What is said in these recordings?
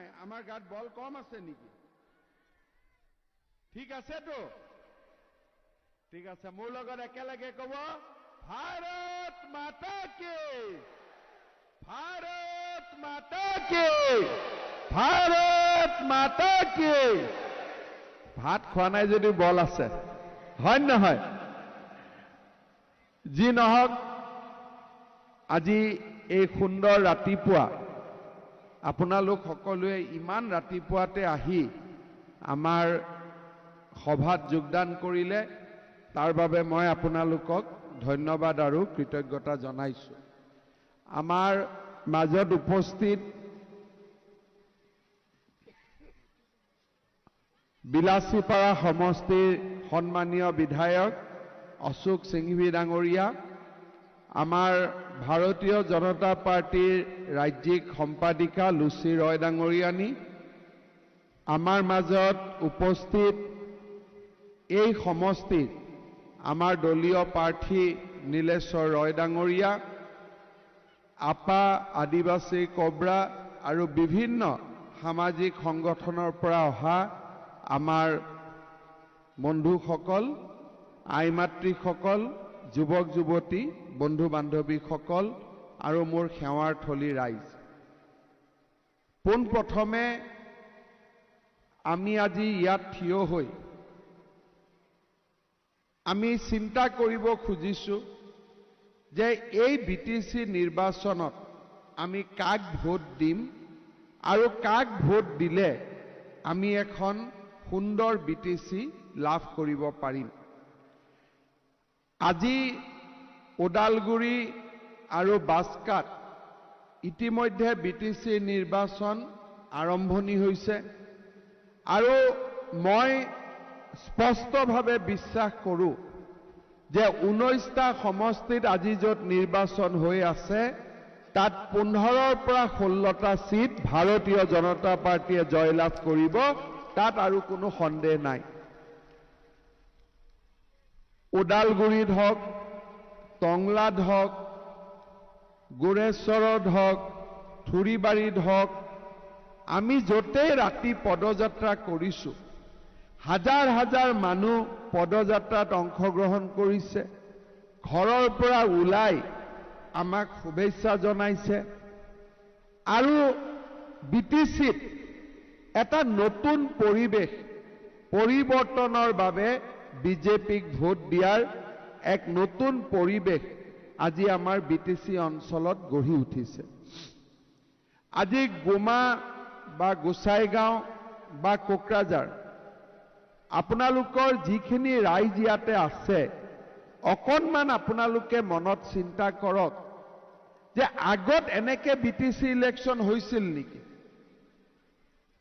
নাই আমাৰ গাত বল কম আছে নেকি ঠিক আছে তো ঠিক আছে মোৰ লগত একেলগে কব ভাৰত মাতা কি ভাৰত মাতা কি ভাৰত মাতা কি ভাত খোৱা নাই যদি বল আছে হয় নহয় যি নহওক আজি এই সুন্দৰ ৰাতিপুৱা আপোনালোক সকলোৱে ইমান ৰাতিপুৱাতে আহি আমাৰ সভাত যোগদান কৰিলে তাৰ বাবে মই আপোনালোকক ধন্যবাদ আৰু কৃতজ্ঞতা জনাইছো আমাৰ মাজত উপস্থিত বিলাসীপাৰা সমষ্টিৰ সন্মানীয় বিধায়ক অশোক সিংঘভি ডাঙৰীয়া আমাৰ ভাৰতীয় জনতা পাৰ্টিৰ ৰাজ্যিক সম্পাদিকা লুচি ৰয় ডাঙৰীয়ানী আমাৰ মাজত উপস্থিত এই সমষ্টিত আমাৰ দলীয় প্ৰাৰ্থী নীলেশ্বৰ ৰয় ডাঙৰীয়া আপা আদিবাসী কব্ৰা আৰু বিভিন্ন সামাজিক সংগঠনৰ পৰা অহা আমাৰ বন্ধুসকল আইমাতৃসকল যুৱক যুৱতী বন্ধু বান্ধৱীসকল আৰু মোৰ সেৱাৰ থলী ৰাইজ পোনপ্ৰথমে আমি আজি ইয়াত থিয় হৈ আমি চিন্তা কৰিব খুজিছো যে এই বিটিসি নিৰ্বাচনত আমি কাক ভোট দিম আৰু কাক ভোট দিলে আমি এখন সুন্দৰ বিটিসি লাভ কৰিব পাৰিম আজি ওদালগুৰি আৰু বাস্কাত ইতিমধ্যে বিটিসি নিৰ্বাচন আৰম্ভণি হৈছে আৰু মই স্পষ্টভাৱে বিশ্বাস কৰোঁ যে 19টা সমষ্টিত আজি য'ত নিৰ্বাচন হৈ আছে তাত 15ৰ পৰা 16টা সিট ভাৰতীয় জনতা পাৰ্টিয়ে জয়লাভ কৰিব তাত আৰু কোনো সন্দেহ নাই ওদালগুৰিত হওক টংলাত হওক গোৰেশ্বৰত হওক থুৰিবাৰীত হওক আমি য'তেই ৰাতি পদযাত্ৰা কৰিছো হাজাৰ হাজাৰ মানুহ পদযাত্ৰাত অংশগ্ৰহণ কৰিছে ঘৰৰ পৰা ওলাই আমাক শুভেচ্ছা জনাইছে আৰু বিটিসিত এটা নতুন পৰিৱেশ পৰিৱৰ্তনৰ বাবে বিজেপিক ভোট দিয়াৰ এক নতুন পৰিৱেশ আজি আমাৰ বিটিসি অঞ্চলত গঢ়ি উঠিছে আজি গোমা বা গোসাইগাঁও বা কোকৰাঝাৰ আপোনালোকৰ যিখিনি ৰাইজ ইয়াতে আছে অকণমান আপোনালোকে মনত চিন্তা কৰক যে আগত এনেকে বিটিসি ইলেকশ্যন হৈছিল নেকি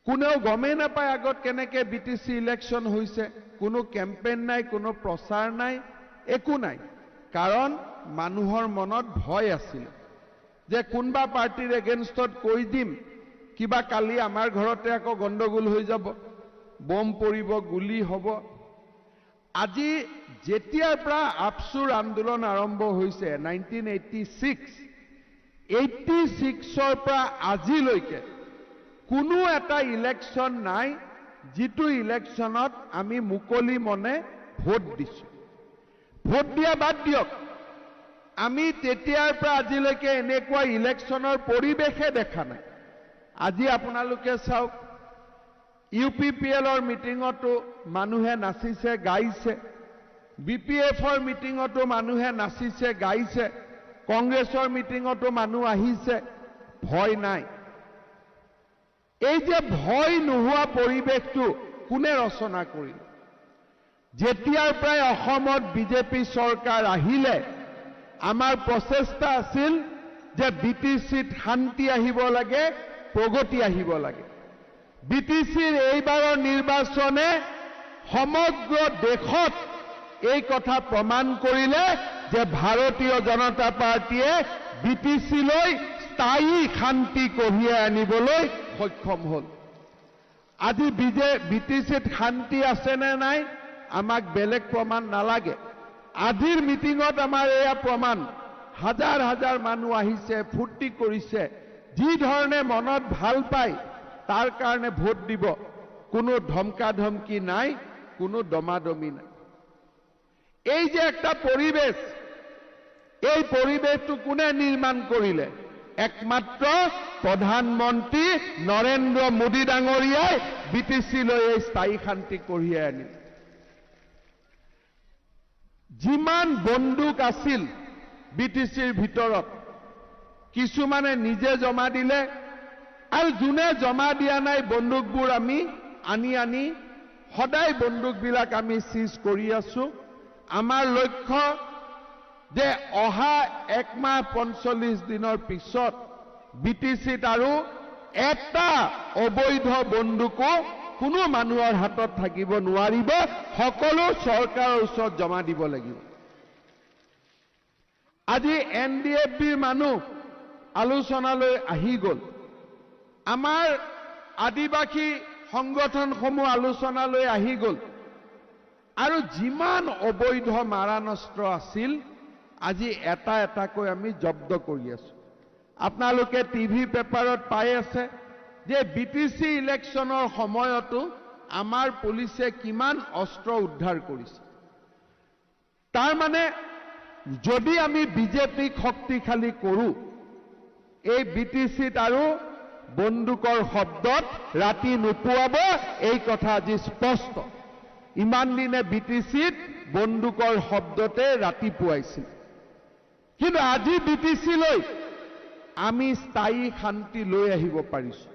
কোনেও গমেই নাপায় আগত কেনেকে বিটিসি ইলেকশ্যন হৈছে কোনো কেম্পেইন নাই কোনো প্ৰচাৰ নাই একো নাই কাৰণ মানুহৰ মনত ভয় আছিল যে কোনবা পাৰ্টিৰ এগেইনষ্টত কৈ দিম কিবা কালি আমাৰ ঘৰতে আকৌ গণ্ডগোল হৈ যাব বম পৰিব গুলি হ'ব আজি যেতিয়াৰ পৰা আপসুৰ আন্দোলন আৰম্ভ হৈছে 1986ৰ পৰা আজিলৈকে কোনো এটা ইলেকশ্যন নাই যিটো ইলেকশ্যনত আমি মুকলি মনে ভোট দিছো ভোট দিয়া বাদ দিয়ক আমি তেতিয়াৰ পৰা আজিলৈকে এনেকুৱা ইলেকশ্যনৰ পৰিৱেশে দেখা নাই আজি আপোনালোকে চাওক ইউপিপিএলৰ মিটিঙতো মানুহে নাচিছে গাইছে বিপিএফৰ মিটিঙতো মানুহে নাচিছে গাইছে কংগ্ৰেছৰ মিটিঙতো মানুহ আহিছে ভয় নাই এই যে ভয় নোহোৱা পৰিৱেশটো কোনে ৰচনা কৰিলে যেতিয়াৰ পৰাই অসমত বিজেপি চৰকাৰ আহিলে আমাৰ প্ৰচেষ্টা আছিল যে বিটিসিত শান্তি আহিব লাগে প্ৰগতি আহিব লাগে বিটিসিৰ এইবাৰৰ নিৰ্বাচনে সমগ্ৰ দেশত এই কথা প্ৰমাণ কৰিলে যে ভাৰতীয় জনতা পাৰ্টিয়ে বিটিসিলৈ স্থায়ী শান্তি কঢ়িয়াই আনিবলৈ সক্ষম হ'ল আজি বিটিসিত শান্তি আছে নে নাই আমাক বেলেগ প্ৰমাণ নালাগে আজিৰ মিটিঙত আমাৰ এয়া প্ৰমাণ হাজাৰ হাজাৰ মানুহ আহিছে ফূৰ্তি কৰিছে যি ধৰণে মনত ভাল পায় তাৰ কাৰণে ভোট দিব কোনো ধমকা ধমকি নাই কোনো দমাদমি নাই এই যে একটা পৰিবেশ এই পৰিবেশটো কোনে নিৰ্মাণ কৰিলে একমাত্ৰ প্ৰধানমন্ত্ৰী নৰেন্দ্ৰ মোদী ডাঙৰীয়াই বিটিচিলৈ এই স্থায়ী শান্তি কঢ়িয়াই আনিলে যিমান বন্দুক আছিল বিটিচিৰ ভিতৰত কিছুমানে নিজে জমা দিলে আৰু যোনে জমা দিয়া নাই বন্দুকবোৰ আমি আনি সদায় বন্দুকবিলাক আমি সিজ কৰি আছো আমাৰ লক্ষ্য যে অহা 1 মাহ 45 দিনৰ পিছত বিটিচিত আৰু এটা অবৈধ বন্দুকো কোনো মানুহৰ হাতত থাকিব নোৱাৰিব সকলো চৰকাৰৰ ওচৰত জমা দিব লাগিব আজি এনডিএফবিৰ মানুহ আলোচনালৈ আহি গল আমাৰ আদিবাসী সংগঠনসমূহ আলোচনালৈ আহি গল আৰু যিমান অবৈধ মাৰানস্ত্ৰ আছিল আজি এটা এটাকৈ আমি জব্দ কৰি আছো আপোনালোকে টিভি পেপাৰত পাই আছে যে বিটিসি ইলেকশনৰ সময়তো আমাৰ পুলিচে কিমান অস্ত্ৰ উদ্ধাৰ কৰিছে তাৰ মানে যদি আমি বিজেপিক শক্তিশালী কৰো এই বিটিসিত আৰু বন্দুকৰ শব্দত ৰাতি নুপুৱাব এই কথা আজি স্পষ্ট ইমান দিনে বিটিসিত বন্দুকৰ শব্দতে ৰাতি পুৱাইছিল কিন্তু আজি বিটিচিলৈ আমি স্থায়ী শান্তি লৈ আহিব পাৰিছো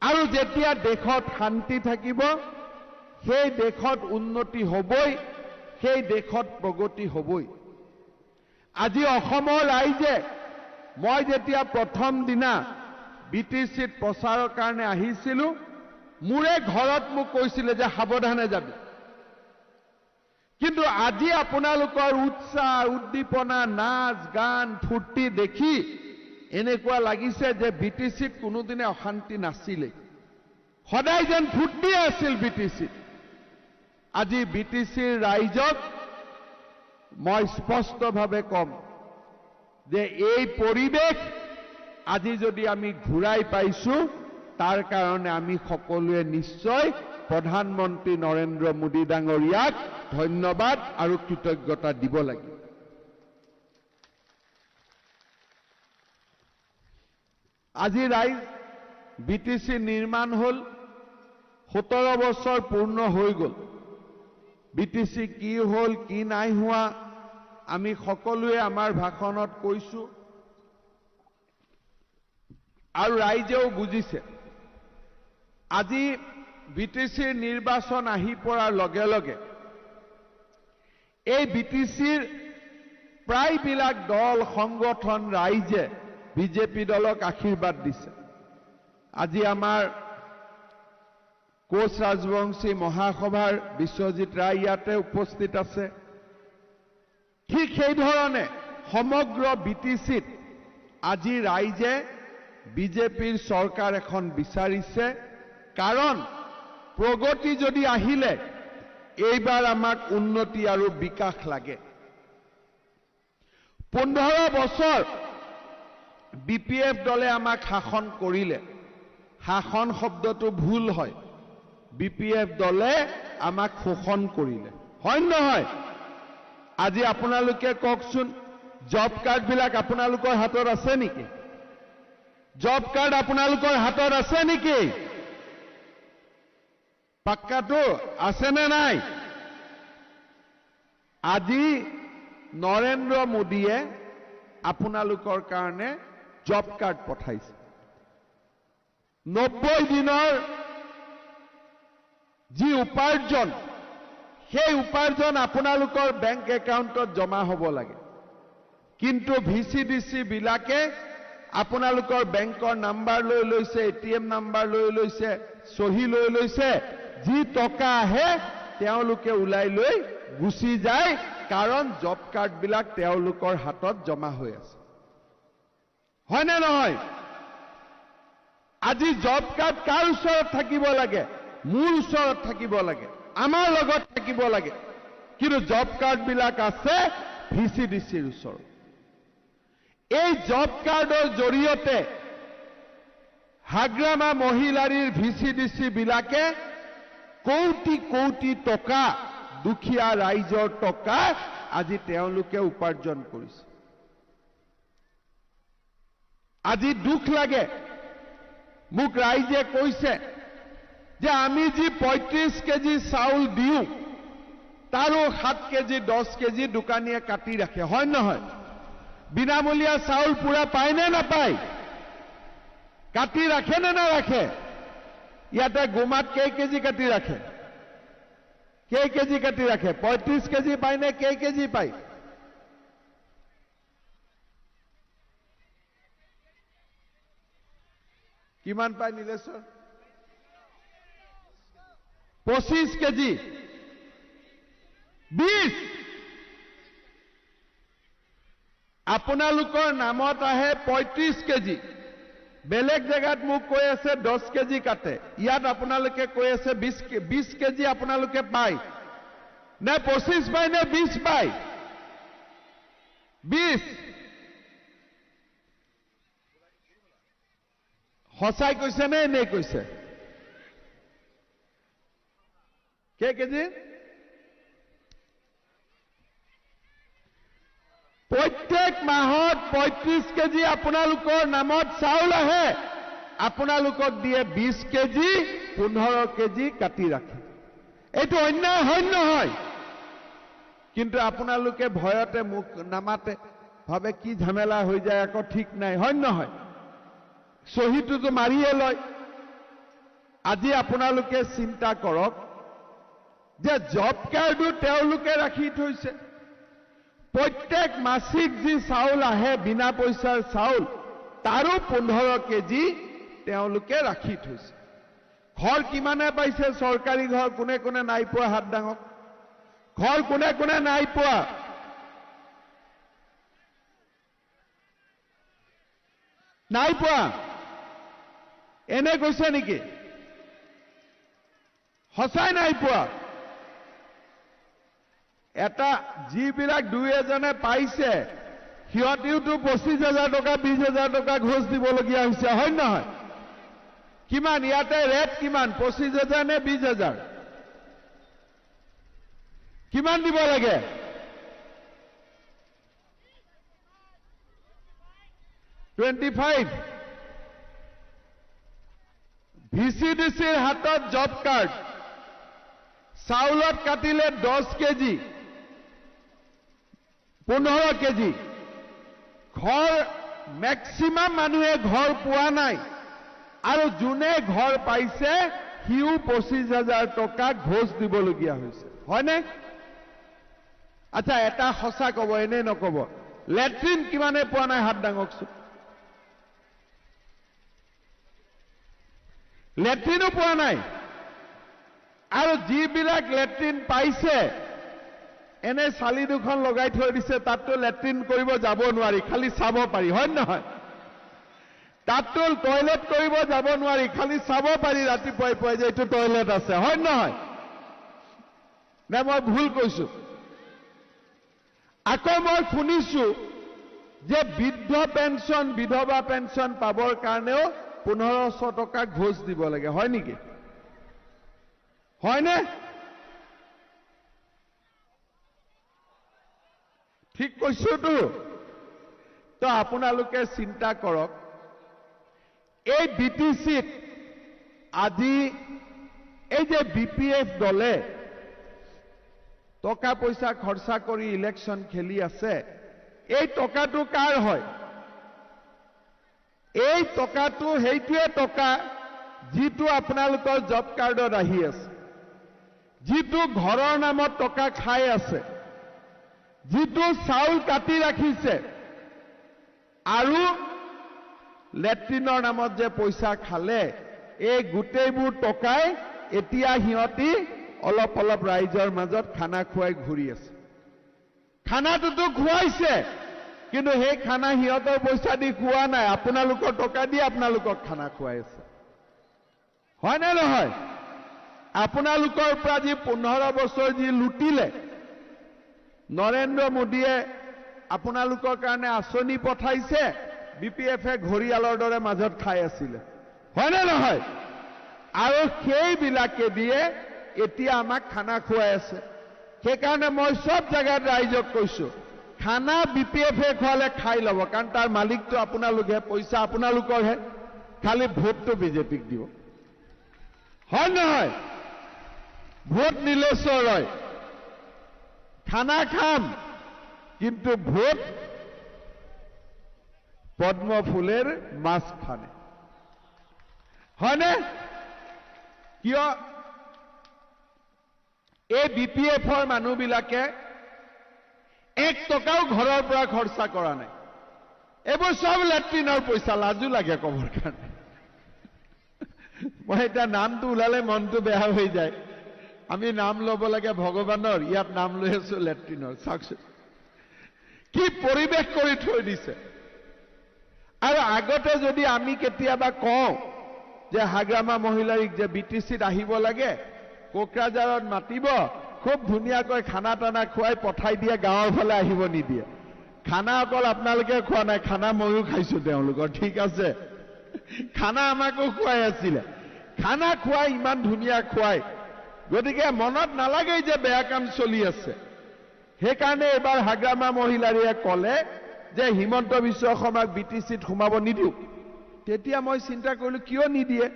আৰু যেতিয়া দেশত শান্তি থাকিব সেই দেশত উন্নতি হ'বই সেই দেশত প্ৰগতি হ'বই আজি অসমৰ ৰাইজে মই যেতিয়া প্ৰথম দিনা বিটিচিত প্ৰচাৰৰ কাৰণে আহিছিলো মোৰে ঘৰত মোক কৈছিলে যে সাৱধানে যাবি কিন্তু আজি আপোনালোকৰ উৎসাহ উদ্দীপনা নাচ গান ফুৰ্তি দেখি এনেকুৱা লাগিছে যে বিটিচিত কোনোদিনে অশান্তি নাছিলে সদায় যেন ফুৰ্তি আছিল বিটিচিত আজি বিটিচিৰ ৰাইজক মই স্পষ্টভাৱে কম যে এই পৰিবেশ আজি যদি আমি ঘূৰাই পাইছো তাৰ কাৰণে আমি সকলোৱে নিশ্চয় প্ৰধানমন্ত্ৰী নৰেন্দ্ৰ মোদী ডাঙৰীয়াক ধন্যবাদ আৰু কৃতজ্ঞতা দিব লাগিব আজি ৰাইজ বিটিসি নিৰ্মাণ হল 17 বছৰ পূৰ্ণ হৈ গল বিটিসি কি হল কি নাই হোৱা আমি সকলোৱে আমাৰ ভাষণত কৈছো আৰু ৰাইজেও বুজিছে আজি বিটিসিৰ নিৰ্বাচন আহি পৰাৰ লগে লগে এই বিটিসিৰ প্ৰায়বিলাক দল সংগঠন ৰাইজে বিজেপি দলক আশীৰ্বাদ দিছে আজি আমাৰ কোচ ৰাজবংশী মহাসভাৰ বিশ্বজিৎ ৰায় ইয়াতে উপস্থিত আছে ঠিক সেই ধৰণে সমগ্ৰ বিটিসিত আজি ৰাইজে বিজেপিৰ চৰকাৰ এখন বিচাৰিছে কাৰণ প্ৰগতি যদি আহিলে এইবাৰ আমাক উন্নতি আৰু বিকাশ লাগে 15 বছৰ বিপিএফ দলে আমাক শাসন কৰিলে শাসন শব্দটো ভুল হয় বিপিএফ দলে আমাক শোষণ কৰিলে হয় নহয় আজি আপোনালোকে কওকচোন জব কাৰ্ড বিলাক আপোনালোকৰ হাতত আছে নেকি জব কাৰ্ড আপোনালোকৰ হাতত আছে নেকি পাক্কাটো আছে নে নাই আজি নৰেন্দ্ৰ মোদীয়ে আপোনালোকৰ কাৰণে জব কাৰ্ড পঠাইছে 90 দিনৰ যি উপাৰ্জন সেই উপাৰ্জন আপোনালোকৰ বেংক একাউণ্টত জমা হ'ব লাগে কিন্তু ভিচিডিসি বিলাকে আপোনালোকৰ বেংকৰ নাম্বাৰ লৈ লৈছে এটিএম নাম্বাৰ লৈ লৈছে সহি লৈ লৈছে যি টকা আহে তেওঁলোকে উলাই লৈ গুচি যায় কাৰণ জব কাৰ্ড বিলাক তেওঁলোকৰ হাতত জমা হৈ আছে হয় না নহয় আজি জব কাৰ্ড কাৰ ওচৰত থাকিব লাগে মোৰ ওচৰত থাকিব লাগে আমাৰ লগত থাকিব লাগে কিন্তু জব কাৰ্ড বিলাক আছে ভিচিডিসিৰ ওচৰত এই জব কাৰ্ডৰ জৰিয়তে হাগ্ৰামা মহিলাৰীৰ ভিচিডিচি বিলাকে কোটি কোটি টকা দুখীয়া ৰাইজৰ টকা আজি তেওঁলোকে উপাৰ্জন কৰিছে। আজি দুখ লাগে, মোক ৰাইজে কৈছে যে আমি যি 35 কেজি চাউল দিওঁ তাৰো 7 কেজি 10 কেজি দোকানীয়ে কাটি ৰাখে, হয় নহয়? বিনামূলীয়া চাউল পুৰা পায় নে নাপায়? কাটি ৰাখে নে নাৰাখে? ইয়াতে গোমাত কেই কেজি কাটি ৰাখে? কেই কেজি কাটি ৰাখে? 35 কেজি পায় নে কেই কেজি পায়? কিমান পায় নীলেশ্বৰ? 25 কেজি 20 আপোনালোকৰ নামত আহে 35 কেজি। বেলেগ জেগাত মোক কৈ আছে 10 কেজি কাটে, ইয়াত আপোনালোকে কৈ আছে 20 কেজি আপোনালোকে পায় নে 25 পায় নে 20 পায়? 20 সঁচাই কৈছে নে এনেই কৈছে? কেই কেজি? প্ৰত্যেক মাহত 35 কেজি আপোনালোকৰ নামত চাউল আহে, আপোনালোকক দিয়ে 20 কেজি, 15 কেজি কাটি ৰাখে। এইটো অন্যায় হয় নহয়? কিন্তু আপোনালোকে ভয়তে মোক নামাতে, ভাবে কি ঝামেলা হৈ যায় আকৌ ঠিক নাই, হয় নহয়? চহীটোতো মাৰিয়ে লয়। আজি আপোনালোকে চিন্তা কৰক যে জব কাৰ্ডো তেওঁলোকে ৰাখি থৈছে। প্ৰত্যেক মাসিক যি চাউল আহে বিনা পইচাৰ চাউল, তাৰো 15 কেজি তেওঁলোকে ৰাখি থৈছে। ঘৰ কিমানে পাইছে? চৰকাৰী ঘৰ কোনে কোনে নাই পোৱা হাত ডাঙক। ঘৰ কোনে কোনে নাই পোৱা? নাই পোৱা? এনে কৈছে নেকি? সঁচাই নাই পোৱা? এটা যিবিলাক দুই এজনে পাইছে সিহঁতিওতো 25,000 টকা 20,000 টকা ঘোষ দিবলগীয়া হৈছে, হয় নহয়? কিমান ইয়াতে ৰেট কিমান? 25,000 নে 20,000? কিমান দিব লাগে? 25। ভিচিডিচিৰ হাতত জব কাৰ্ড, চাউলত কাটিলে 10 কেজি 15 কেজি। ঘৰ মেক্সিমাম মানুহে ঘৰ পোৱা নাই, আৰু যোনে ঘৰ পাইছে সিও 25,000 টকা ঘোষ দিবলগীয়া হৈছে, হয়নে? আচ্ছা, এটা সঁচা কব, এনে নকব। লেট্ৰিন কিমানে পোৱা নাই হাত ডাঙকচোন? লেট্ৰিনো পোৱা নাই। আৰু যিবিলাক লেট্ৰিন পাইছে এনে চালি দুখন লগাই থৈ দিছে, তাততো লেট্ৰিন কৰিব যাব নোৱাৰি, খালি চাব পাৰি, হয় নহয়? তাততো টয়লেট কৰিব যাব নোৱাৰি, খালি চাব পাৰি ৰাতিপুৱাই পুৱাই যে এইটো টয়লেট আছে, হয় নহয়? নে মই ভুল কৈছো? আকৌ মই শুনিছো যে বৃদ্ধ পেঞ্চন বিধৱা পেঞ্চন পাবৰ কাৰণেও 1500 টকা ঘোষ দিব লাগে, হয় নেকি? হয়নে? ঠিক কৈছোতো? তো আপোনালোকে চিন্তা কৰক, এই বিটিচিত আজি এই যে বিপিএফ দলে টকা পইচা খৰচা কৰি ইলেকশ্যন খেলি আছে, এই টকাটো কাৰ হয়? এই টকাটো সেইটোৱে টকা যিটো আপোনালোকৰ জব কাৰ্ডত আহি আছে, যিটো ঘৰৰ নামত টকা খাই আছে, যিটো চাউল কাটি ৰাখিছে, আৰু লেট্ৰিনৰ নামত যে পইচা খালে, এই গোটেইবোৰ টকাই এতিয়া সিহঁতি অলপ অলপ ৰাইজৰ মাজত খানা খুৱাই ঘূৰি আছে। খানাটোতো খুৱাইছে, কিন্তু সেই খানা সিহঁতৰ পইচা দি খোৱা নাই, আপোনালোকৰ টকা দি আপোনালোকক খানা খুৱাই আছে, হয় নে নহয়? আপোনালোকৰ পৰা যি 15 বছৰ যি লুটিলে, নৰেন্দ্ৰ মোদীয়ে আপোনালোকৰ কাৰণে আঁচনি পঠাইছে, বিপিএফে ঘৰিয়ালৰ দৰে মাজত খাই আছিলে, হয়নে নহয়? আৰু সেইবিলাকে দিয়ে এতিয়া আমাক খানা খুৱাই আছে। সেইকাৰণে মই সব জায়গাত ৰাইজক কৈছো, খানা BPF-এ খোৱালে খাই ল'ব, কাৰণ তাৰ মালিকটো আপোনালোকহে, পইচা আপোনালোকৰহে, খালি ভোটটো বিজেপিক দিব। হয় নহয়? ভোট নীলেশ্বৰ ৰয়, খানা খাম কিন্তু ভোট পদ্ম ফুলেৰ মাঝখানে। হয়নে? কিয় এই BPF-ৰ মানুহবিলাকে 1 টকাও ঘৰৰ পৰা খৰচা কৰা নাই। এইবোৰ সব লেট্ৰিনৰ পইচা, লাজু লাগে কবৰ কাৰণে। মই এটা নামটো ওলালে মনটো বেয়া হৈ যায়। আমি নাম ল'ব লাগে ভগৱানৰ, ইয়াত নাম লৈ আছো লেট্ৰিনৰ। চাওকচোন কি পৰিৱেশ কৰি থৈ দিছে। আৰু আগতে যদি আমি কেতিয়াবা কওঁ যে হাগ্ৰামা মহিলাৰিক যে BTC-ত আহিব লাগে, কোকৰাঝাৰত মাতিব, খুব ধুনীয়াকৈ খানা টানা খুৱাই পঠাই দিয়ে, গাঁৱৰ ফালে আহিব নিদিয়ে। খানা অকল আপোনালোকে খোৱা নাই, খানা ময়ো খাইছো তেওঁলোকৰ, ঠিক আছে? খানা আমাকো খুৱাই আছিলে, খানা খুৱাই ইমান ধুনীয়া খুৱাই, গতিকে মনত নালাগে যে বেয়া কাম চলি আছে। সেইকাৰণে এবাৰ হাগ্ৰামা মহিলাৰীয়ে ক'লে যে হিমন্ত বিশ্ব শৰ্মাক BTC-ত সোমাব নিদিওঁ। তেতিয়া মই চিন্তা কৰিলো কিয় নিদিয়ে।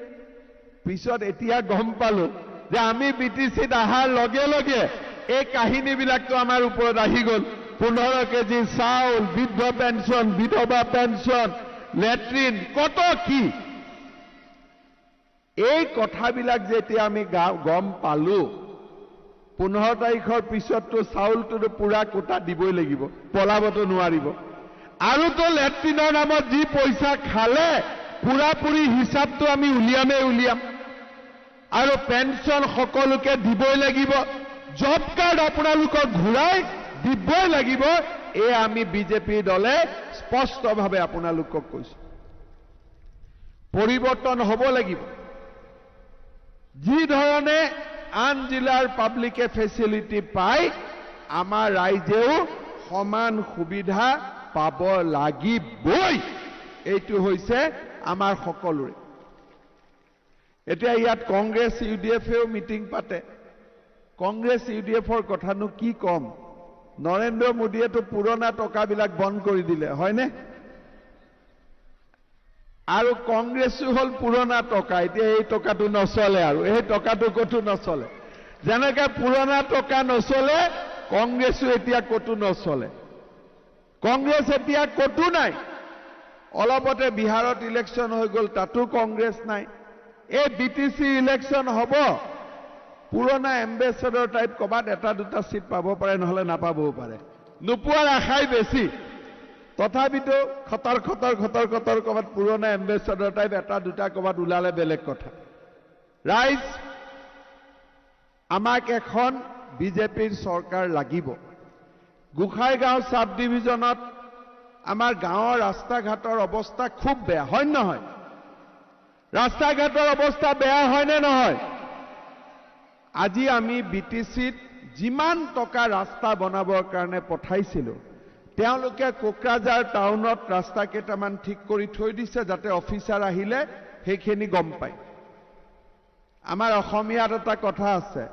পিছত এতিয়া গম পালো যে আমি BTC-ত অহাৰ লগে লগে এই কাহিনীবিলাকতো আমাৰ ওপৰত আহি গ'ল। 15 কেজি চাউল, বৃদ্ধ পেঞ্চন, বিধৱা পেঞ্চন, লেট্ৰিন, কত কি। এই কথাবিলাক যেতিয়া আমি গম পালো, 15 তাৰিখৰ পিছততো চাউলটো পুৰা কোটা দিবই লাগিব, পলাবতো নোৱাৰিব। আৰু তো লেট্ৰিনৰ নামত যি পইচা খালে পুৰাপুৰি হিচাপটো আমি উলিয়াম। আৰু পেঞ্চন সকলোকে দিবই লাগিব, জব কাৰ্ড আপোনালোকক ঘূৰাই দিবই লাগিব। এই আমি বিজেপি দলে স্পষ্টভাৱে আপোনালোকক কৈছো, পৰিৱৰ্তন হ'ব লাগিব। যি ধৰণে আন জিলাৰ পাব্লিকে ফেচিলিটি পায়, আমাৰ ৰাইজেও সমান সুবিধা পাব লাগিবই। এইটো হৈছে আমাৰ সকলোৰে। এতিয়া ইয়াত কংগ্ৰেছ UDF-এও মিটিং পাতে। কংগ্ৰেছ UDF-ৰ কথানো কি কম, নৰেন্দ্ৰ মোদীয়েতো পুৰণা টকাবিলাক বন্ধ কৰি দিলে, হয়নে? আৰু কংগ্ৰেছো হল পুৰণা টকা, এতিয়া এই টকাটো নচলে, আৰু এই টকাটো কতো নচলে। যেনেকে পুৰণা টকা নচলে, কংগ্ৰেছো এতিয়া কতো নচলে। কংগ্ৰেছ এতিয়া কতো নাই। অলপতে বিহাৰত ইলেকশ্যন হৈ গ'ল, তাতো কংগ্ৰেছ নাই। এই BTC ইলেকশ্যন হ'ব, পুৰণা এম্বেচেডৰ টাইপ ক'বাত এটা দুটা সিট পাব পাৰে, নহলে নাপাবও পাৰে। নোপোৱাৰ আশাই বেছি। তথাপিতো খতৰ ক'বাত পুৰণা এম্বেচেডৰ টাইপ এটা দুটা ক'বাত ওলালে বেলেগ কথা। ৰাইজ, আমাক এখন বিজেপিৰ চৰকাৰ লাগিব। গোসাইগাঁও সাব ডিভিজনত আমাৰ গাঁৱৰ ৰাস্তা ঘাটৰ অৱস্থা খুব বেয়া, হয় নহয়? ৰাস্তা ঘাটৰ অৱস্থা বেয়া হয়নে নহয়? আজি আমি BTC-ত যিমান টকা ৰাস্তা বনাবৰ কাৰণে পঠাইছিলো, তেওঁলোকে কোকৰাঝাৰ টাউনত ৰাস্তা কেইটামান ঠিক কৰি থৈ দিছে, যাতে অফিচাৰ আহিলে সেইখিনি গম পায়। আমাৰ অসমীয়াত এটা কথা আছে,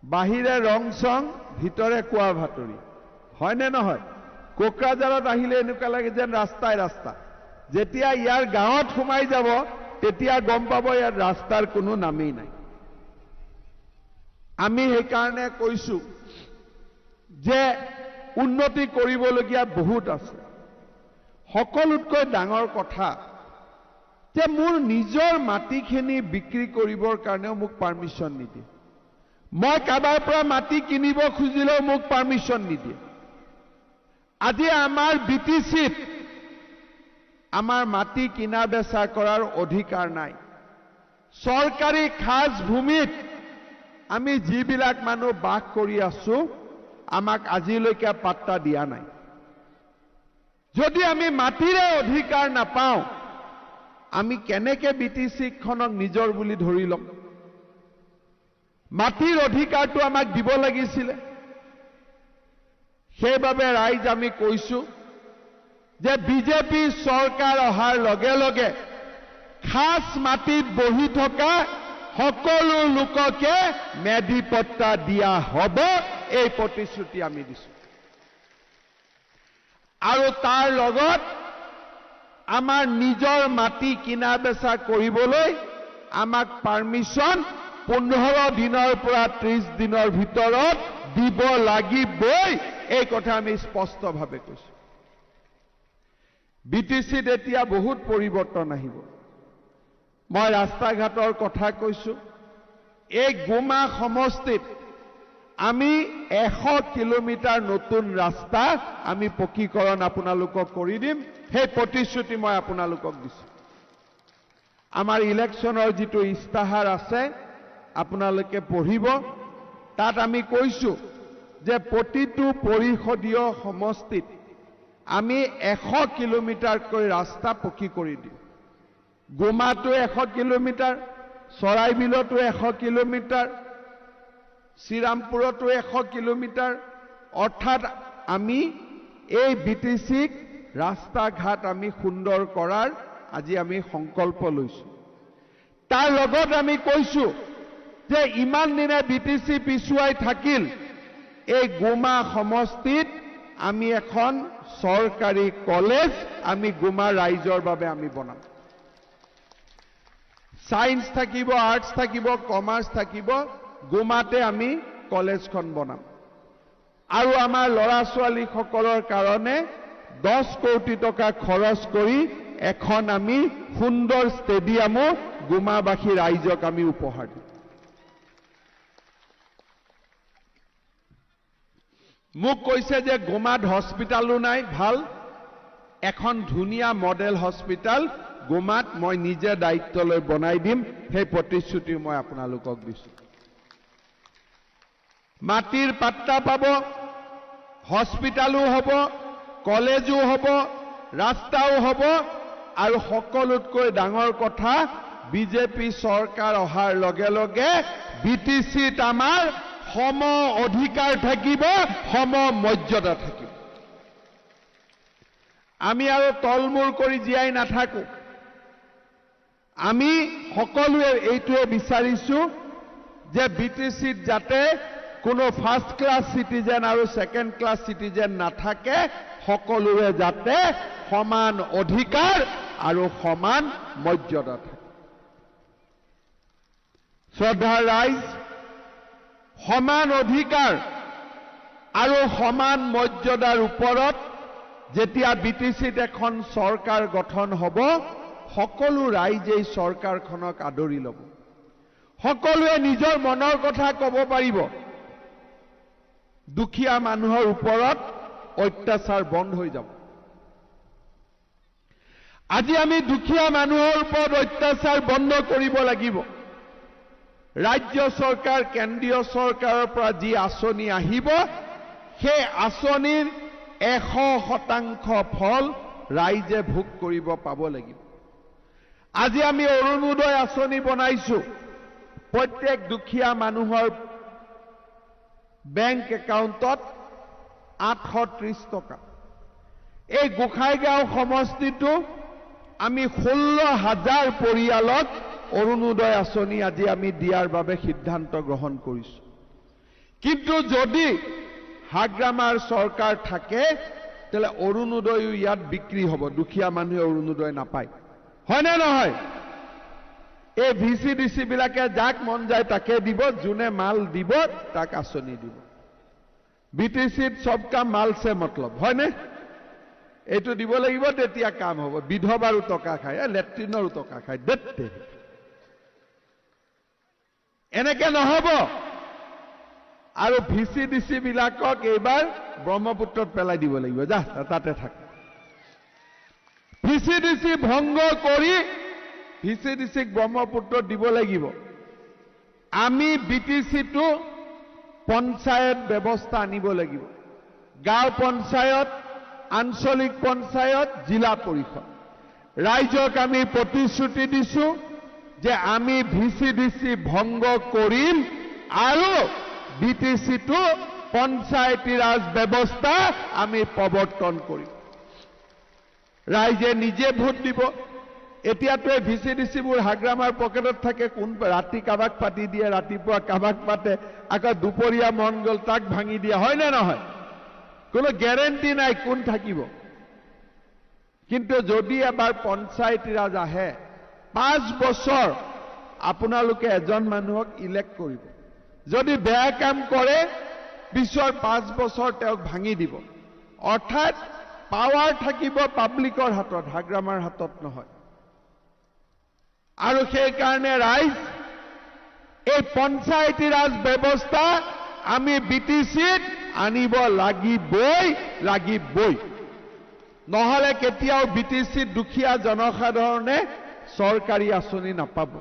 বাহিৰে ৰং চং, ভিতৰে কোৱা ভাতৰি, হয়নে নহয়? কোকৰাঝাৰত আহিলে এনেকুৱা লাগে যেন ৰাস্তাই ৰাস্তা। যেতিয়া ইয়াৰ গাঁৱত সোমাই যাব, তেতিয়া গম পাব ইয়াত ৰাস্তাৰ কোনো নামেই নাই। আমি সেইকাৰণে কৈছো যে উন্নতি কৰিবলগীয়া বহুত আছে। সকলোতকৈ ডাঙৰ কথা যে মোৰ নিজৰ মাটিখিনি বিক্ৰী কৰিবৰ কাৰণেও মোক পাৰ্মিশ্যন নিদিয়ে। মই কাৰোবাৰ পৰা মাটি কিনিব খুজিলেও মোক পাৰ্মিশ্যন নিদিয়ে। আজি আমাৰ BTC-ত আমাৰ মাটি কিনা বেচা কৰাৰ অধিকাৰ নাই। চৰকাৰী খাজ ভূমিত আমি যিবিলাক মানুহ বাস কৰি আছো, আমাক আজিলৈকে পাত্তা দিয়া নাই। যদি আমি মাটিৰে অধিকাৰ নাপাওঁ, আমি কেনেকে BTC-খনক নিজৰ বুলি ধৰি ল'ম? মাটিৰ অধিকাৰটো আমাক দিব লাগিছিলে। সেইবাবে ৰাইজ আমি কৈছো যে বিজেপি চৰকাৰ অহাৰ লগে লগে খাস মাটিত বহি থকা সকলো লোককে মেধি পট্টা দিয়া হ'ব এই প্ৰতিশ্ৰুতি আমি দিছো আৰু তাৰ লগত আমাৰ নিজৰ মাটি কিনা বেচা কৰিবলৈ আমাক পাৰমিশন 15 দিনৰ পৰা 30 দিনৰ ভিতৰত দিব লাগিবই এই কথা আমি স্পষ্টভাৱে কৈছো বিটিচিত এতিয়া বহুত পৰিৱৰ্তন আহিব মই ৰাস্তা ঘাটৰ কথা কৈছো এই গোমা সমষ্টিত আমি 100 কিলোমিটাৰ নতুন ৰাস্তা আমি পকীকৰণ আপোনালোকক কৰি দিম সেই প্ৰতিশ্ৰুতি মই আপোনালোকক দিছো আমাৰ ইলেকশ্যনৰ যিটো ইস্তাহাৰ আছে আপোনালোকে পঢ়িব তাত আমি কৈছো যে প্ৰতিটো পৰিষদীয় সমষ্টিত আমি 100 কিলোমিটাৰকৈ ৰাস্তা পকী কৰি দিম গোমাটো 100 কিলোমিটাৰ চৰাইবিলতো 100 কিলোমিটাৰ শ্ৰীৰামপুৰতো 100 কিলোমিটাৰ অৰ্থাৎ আমি এই বিটিচিক ৰাস্তা ঘাট আমি সুন্দৰ কৰাৰ আজি আমি সংকল্প লৈছো তাৰ লগত আমি কৈছো যে ইমান দিনে বিটিচি পিছুৱাই থাকিল এই গোমা সমষ্টিত আমি এখন চৰকাৰী কলেজ আমি গোমা ৰাইজৰ বাবে আমি বনাম সায়েন্স থাকিব আৰ্টস থাকিব কমাৰ্চ থাকিব গোমাতে আমি কলেজখন বনাম আৰু আমাৰ ল'ৰা ছোৱালী সকলৰ কাৰণে 10 কোটি টকা খৰচ কৰি এখন আমি সুন্দৰ ষ্টেডিয়ামো গোমাবাসী ৰাইজক আমি উপহাৰ দিম মোক কৈছে যে গোমাত হস্পিটালো নাই ভাল এখন ধুনীয়া মডেল হস্পিটাল গোমাত মই নিজে দায়িত্ব লৈ বনাই দিম সেই প্ৰতিশ্ৰুতি মই আপোনালোকক দিছো মাটিৰ পাত্তা পাব হস্পিটালো হ'ব কলেজো হ'ব ৰাস্তাও হ'ব আৰু সকলোতকৈ ডাঙৰ কথা বিজেপি চৰকাৰ অহাৰ লগে লগে বিটিচিত আমাৰ সম অধিকাৰ থাকিব সম মৰ্যাদা থাকিব আমি আৰু তলমূৰ কৰি জীয়াই নাথাকো আমি সকলোৱে এইটোৱে বিচাৰিছো যে বিটিচিত যাতে কোনো ফাৰ্ষ্ট ক্লাছ সিটিজেন আৰু সেকেন্ড ক্লাছ সিটিজেন নাথাকে সকলোৰে যাতে সমান অধিকাৰ আৰু সমান মৰ্যাদা থাকে শ্ৰদ্ধাৰ ৰাইজ সমান অধিকাৰ আৰু সমান মৰ্যাদাৰ ওপৰত যেতিয়া বিটিচিত এখন চৰকাৰ গঠন হ'ব সকলো ৰাইজে চৰকাৰখনক আদৰি ল'ব সকলোৱে নিজৰ মনৰ কথা ক'ব পাৰিব দুখীয়া মানুহৰ ওপৰত অত্যাচাৰ বন্ধ হৈ যাব আজি আমি দুখীয়া মানুহৰ ওপৰত অত্যাচাৰ বন্ধ কৰিব লাগিব ৰাজ্য চৰকাৰ কেন্দ্ৰীয় চৰকাৰৰ পৰা যি আঁচনি আহিব সেই আঁচনিৰ 100% ফল ৰাইজে ভোগ কৰিব পাব লাগিব আজি আমি অৰুণোদয় আঁচনি বনাইছো প্ৰত্যেক দুখীয়া মানুহৰ বেংক একাউণ্টত 830 টকা এই গোসাইগাঁও সমষ্টিটো আমি 16,000 পৰিয়ালক অৰুণোদয় আঁচনি আজি আমি দিয়াৰ বাবে সিদ্ধান্ত গ্ৰহণ কৰিছো কিন্তু যদি হাগ্ৰামাৰ চৰকাৰ থাকে তেলে অৰুণোদয় ইয়াত বিক্ৰী হ'ব দুখীয়া মানুহে অৰুণোদয় নাপায় হয় না নহয় এই ভিসিডিসি বিলাকে যাক মন যায় তাকে দিব জুনে মাল দিব তাক আঁচনি দিব বিটিচিত সব কাম মাল সে মতলব হয় না এইটো দিব লাগিব তেতিয়া কাম হ'ব বিধবাৰো টকা খায় লেট্ৰিনৰো টকা খায় দেতে এনেকে নহব আৰু ভিসিডিসি বিলাকক এইবাৰ ব্ৰহ্মপুত্ৰত পেলাই দিব লাগিব যা তাতে থাক ভিসিডিসি ভংগ কৰি ভিসিডিসিক ব্ৰহ্মপুত্ৰত দিব লাগিব আমি বিটিচিটো পঞ্চায়ত ব্যৱস্থা আনিব লাগিব গাঁও পঞ্চায়ত আঞ্চলিক পঞ্চায়ত জিলা পৰিষদ ৰাইজক আমি প্ৰতিশ্ৰুতি দিছো যে আমি ভিসিডিসি ভংগ কৰিম আৰু বিটিচিটো পঞ্চায়তী ৰাজ ব্যৱস্থা আমি প্ৰৱৰ্তন কৰিম ৰাইজে নিজে ভোট দিব এতিয়াতো ভিচিডিচিবোৰ হাগ্ৰামাৰ পকেটত থাকে, কোন ৰাতি কাবাক পাতি দিয়ে, ৰাতিপুৱা কাবাক পাতে, আকৌ দুপৰীয়া মন গ'ল তাক ভাঙি দিয়ে, হয় নে নহয়? কোনো গ্যাৰেণ্টি নাই কোন থাকিব। কিন্তু যদি এবাৰ পঞ্চায়তী ৰাজ আহে, 5 বছৰ আপোনালোকে এজন মানুহক ইলেক্ট কৰিব। যদি বেয়া কাম কৰে পিছৰ 5 বছৰ তেওঁক ভাঙি দিব। অৰ্থাৎ পাৱাৰ থাকিব পাব্লিকৰ হাতত, হাগ্ৰামাৰ হাতত নহয়। আৰু সেইকাৰণে ৰাইজ, এই পঞ্চায়তী ৰাজ ব্যৱস্থা আমি বিটিচিত আনিব লাগিবই। নহলে কেতিয়াও বিটিচিত দুখীয়া জনসাধাৰণে চৰকাৰী আঁচনি নাপাব।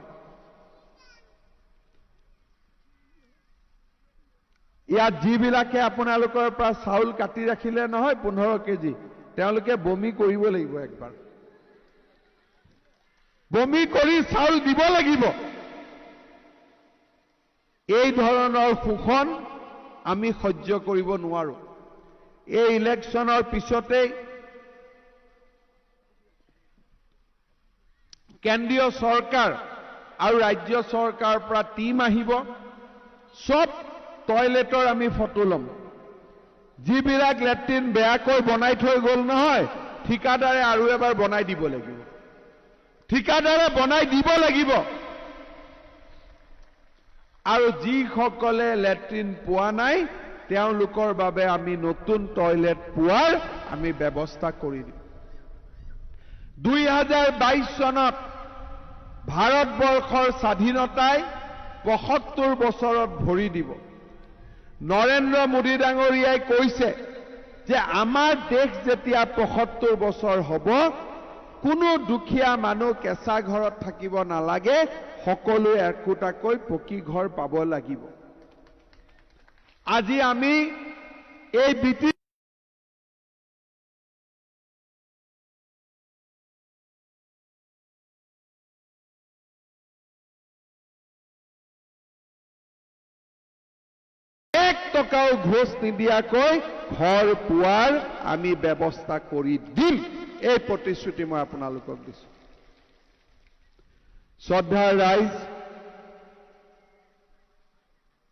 ইয়াত যিবিলাকে আপোনালোকৰ পৰা চাউল কাটি ৰাখিলে নহয় 15 কেজি, তেওঁলোকে বমি কৰিব লাগিব একবাৰ। বমি কৰি চাউল দিব লাগিব। এই ধৰণৰ শোষণ আমি সহ্য কৰিব নোৱাৰো। এই ইলেকশ্যনৰ পিছতেই কেন্দ্ৰীয় চৰকাৰ আৰু ৰাজ্য চৰকাৰৰ পৰা টিম আহিব। সব টয়লেটৰ আমি ফটো ল'ম। যিবিলাক লেট্ৰিন বেয়াকৈ বনাই থৈ গ'ল নহয়, ঠিকাদাৰে আৰু এবাৰ বনাই দিব লাগিব। ঠিকাদাৰে বনাই দিব লাগিব। আৰু যিসকলে লেট্ৰিন পোৱা নাই তেওঁলোকৰ বাবে আমি নতুন টয়লেট পোৱাৰ আমি ব্যৱস্থা কৰি দিম। 2022 চনত ভাৰতবৰ্ষৰ স্বাধীনতাই 75 বছৰত ভৰি দিব। নৰেন্দ্ৰ মোদী ডাঙৰীয়াই কৈছে যে আমাৰ দেশ যেতিয়া 75 বছৰ হ'ব, কোনো দুখীয়া মানুহ কেঁচা ঘৰত থাকিব নালাগে, সকলোৱে একোটাকৈ পকী ঘৰ পাব লাগিব। আজি আমি এই বিটি টকাও ঘোষ নিদিয়াকৈ ঘৰ পোৱাৰ আমি ব্যৱস্থা কৰি দিম। এই প্ৰতিশ্ৰুতি মই আপোনালোকক দিছো। শ্ৰদ্ধাৰ ৰাইজ,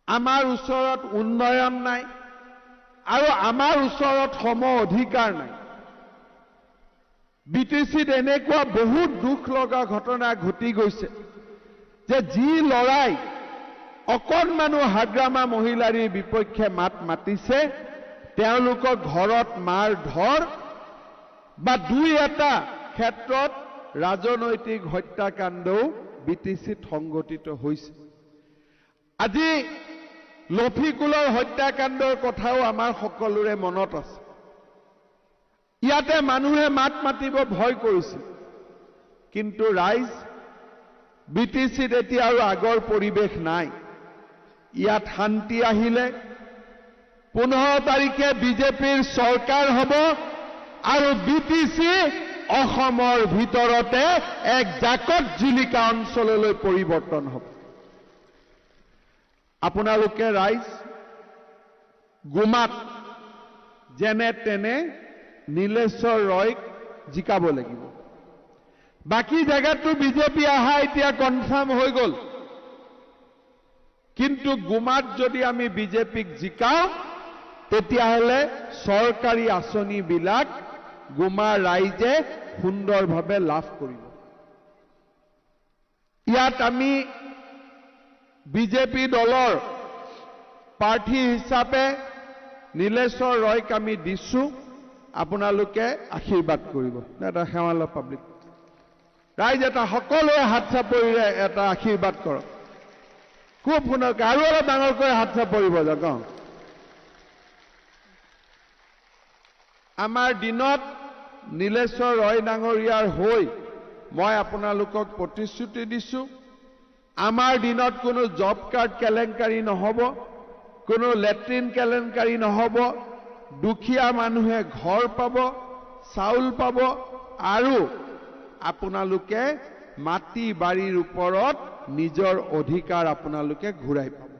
আমাৰ ওচৰত উন্নয়ন নাই আৰু আমাৰ ওচৰত সম অধিকাৰ নাই। বিটিচিত এনেকুৱা বহুত দুখ লগা ঘটনা ঘটি গৈছে যে যি লৰাই অকণমানো হাগ্ৰামা মহিলাৰ বিপক্ষে মাত মাতিছে, তেওঁলোকৰ ঘৰত মাৰ ধৰ বা দুই এটা ক্ষেত্ৰত ৰাজনৈতিক হত্যাকাণ্ডও বিটিচিত সংঘটিত হৈছে। আজি লফিকুলৰ হত্যাকাণ্ডৰ কথাও আমাৰ সকলোৰে মনত আছে। ইয়াতে মানুহে মাত মাতিব ভয় কৰিছিল। কিন্তু ৰাইজ, বিটিচিত এতিয়া আৰু আগৰ পৰিৱেশ নাই। ইয়াত শান্তি আহিলে 15 তাৰিখে বিজেপিৰ চৰকাৰ হ'ব আৰু বিটিচি অসমৰ ভিতৰতে এক জাকত জিলিকা অঞ্চললৈ পৰিৱৰ্তন হ'ব। আপোনালোকে ৰাইজ গুমাত যেনে তেনে নীলেশ্বৰ ৰয়ক জিকাব লাগিব। বাকী জায়গাতো বিজেপি আহা এতিয়া কনফাৰ্ম হৈ গ'ল। কিন্তু গুমাত যদি আমি বিজেপিক জিকাও, তেতিয়াহ'লে চৰকাৰী আঁচনিবিলাক গুমা ৰাইজে সুন্দৰভাৱে লাভ কৰিব। ইয়াত আমি বিজেপি দলৰ প্ৰাৰ্থী হিচাপে নীলেশ্বৰ ৰয়ক আমি দিছো। আপোনালোকে আশীৰ্বাদ কৰিব। এটা সেৱালা পাব্লিক ৰাইজ, এটা সকলোৱে হাত চাপৰিৰে এটা আশীৰ্বাদ কৰক। খুব শুনক, আৰু অলপ ডাঙৰকৈ হাত চাপৰিব যাওক। আমাৰ দিনত নীলেশ্বৰ ৰয় ডাঙৰীয়াৰ হৈ মই আপোনালোকক প্ৰতিশ্ৰুতি দিছো, আমাৰ দিনত কোনো জব কাৰ্ড কেলেংকাৰী নহ'ব, কোনো লেট্ৰিন কেলেংকাৰী নহ'ব, দুখীয়া মানুহে ঘৰ পাব, চাউল পাব আৰু আপোনালোকে মাটি বাৰীৰ ওপৰত নিজৰ অধিকাৰ আপোনালোকে ঘূৰাই পাব।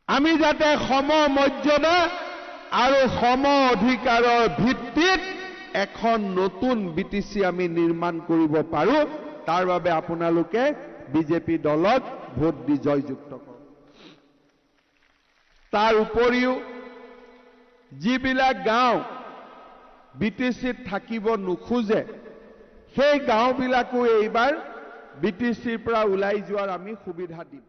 আমি যাতে সম মৰ্যাদা আৰু সম অধিকাৰৰ ভিত্তিত এখন নতুন বিটিসি আমি নিৰ্মাণ কৰিব পাৰো তাৰ বাবে আপোনালোকে বিজেপি দলক ভোট দি জয়যুক্ত কৰক তাৰ উপৰিও যিবিলাক গাঁও বিটিসিত থাকিব নোখোজে সেই গাঁওবিলাকো এইবাৰ বিটিসিৰ পৰা ওলাই যোৱাৰ আমি সুবিধা দিম